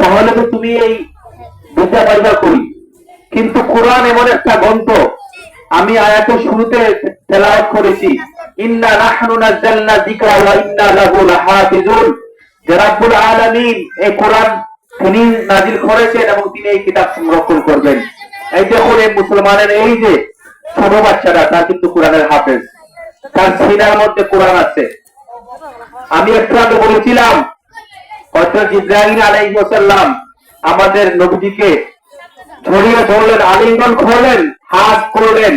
তাহলে তো তুমি এই বুঝা পাইবা করি। কিন্তু কোরআন এমন একটা গ্রন্থ, আমি আয়াতের শুরুতে তেলাওয়াত করেছি, ইন্না নাহনু নাযালনা যিকরা ওয়া ইন্না লাহু লাহাফিজুন। যে রব্বুল আলামিন এই কোরআন তিনি নাযিল করেছেন এবং তিনি এই কিতাব সংরক্ষণ করবেন। এই দেখুন এই মুসলমানের এই যে ছোট বাচ্চাটা, তার কিন্তু কোরআনের হাফেজ, তার সিনার মধ্যে কোরআন আছে। আমি একটু আগে বলেছিলাম হযরত জিবরাইল আলাইহিস সালাম আমাদের নবীজিকে ছড়িয়ে ধরলেন, আলিঙ্গন করলেন, হাত করলেন,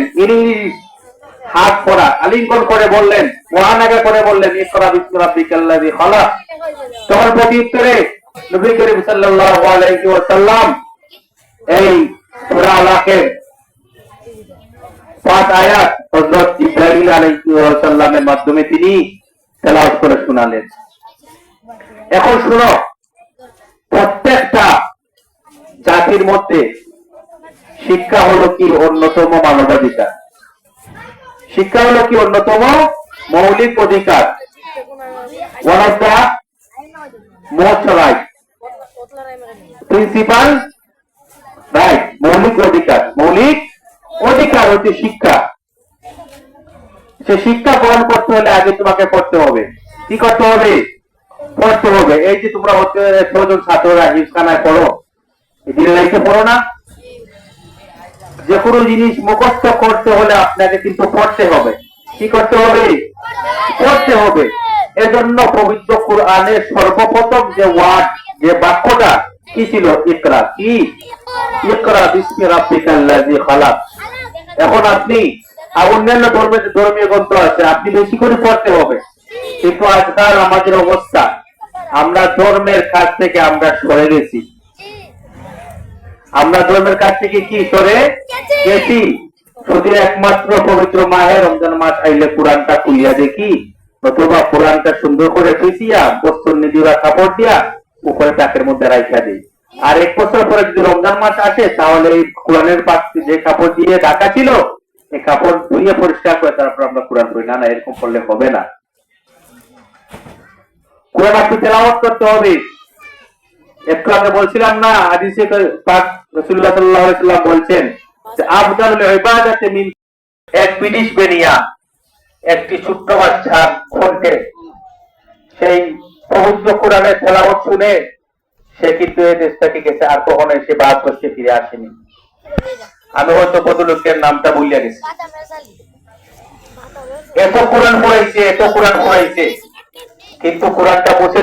হাত পড়া আলিঙ্গন করে বললেন, মহানাগা করে বললেন, ইকরা বিসমি রাব্বিকাল্লাযী খালাক। তখন প্রত্যুত্তরে নবী করিম সাল্লাল্লাহু আলাইহি ওয়াসাল্লাম এই সূরা আলাকের 5 আয়াত হযরত জিবরাইল আলাইহিস সালামের মাধ্যমে তিনি তেলাওয়াত করে শোনালেন। এখন শুনো, প্রত্যেকটা জাতির মধ্যে শিক্ষা হলো কি অন্যতম মানবাধিকার, শিক্ষা হলো কি অন্যতম মৌলিক অধিকার, one of the most right principal right. মৌলিক অধিকার, মৌলিক অধিকার হচ্ছে শিক্ষা। সে শিক্ষা গ্রহণ করতে হলে আগে তোমাকে পড়তে হবে। কি করতে হবে? পড়তে হবে। এই যে তোমরা হচ্ছে 6 জন ছাত্ররা হিফখানায় পড়ো, দিল্লাইতে পড়ো না? যে কোনো জিনিস মুখস্থ করতে হলে আপনাকে কিন্তু পড়তে হবে। কি করতে হবে? পড়তে হবে। এজন্য পবিত্র কোরআনের সর্বপ্রথম যে ওয়ার্ড, যে বাক্যটা কি ছিল? ইকরা। কি? ইকরা বিসমি রাব্বিকাল্লাযী খালাক। এখন আপনি অন্যান্য ধর্মীয় গ্রন্থ আছে, আপনি বেশি করে পড়তে হবে। কিন্তু আজকাল আমাদের অবস্থা, আমরা ধর্মের কাছ থেকে আমরা সরে গেছি। আমরা ধর্মের কাছ থেকে কি সরে গেছি? শুধু একমাত্র পবিত্র মাহে রমজান মাস আইলে কোরআনটা খুলিয়া দেখি, অথবা কোরআনটা সুন্দর করে খুঁজিয়া বস্তুর নিদিবা কাপড় দিয়া উপরে তাকের মধ্যে রাইখা দিই। আর 1 বছর পরে যদি রমজান মাস আসে, তাহলে এই কোরআনের পাশে যে কাপড় দিয়ে ঢাকা ছিল, এই কাপড় ধুইয়ে পরিষ্কার করে তারপর আমরা কোরআন পড়ি। না, এরকম করলে হবে না। কোরআন আপনি তেলাওয়াত করতে হবে। একটু আগে বলছিলাম না, হাদিসে পাক রাসূলুল্লাহ সাল্লাল্লাহু আলাইহি ওয়াসাল্লাম বলছেন যে আফদালুল ইবাদাতি মিন, এক পিডিশ বেনিয়া, একটি ছোট্ট বাচ্চার কণ্ঠে সেই পবিত্র কোরআনের তেলাওয়াত শুনে সে কিন্তু এই দেশ থেকে গেছে, আর কখনো সে ভারতবর্ষে ফিরে আসেনি। আমি হয়তো ভদ্রলোকের নামটা ভুলিয়া গেছি। এত কোরআন পড়াইছে, এত কোরআন পড়াইছে, কিন্তু কোরআনটা মুছে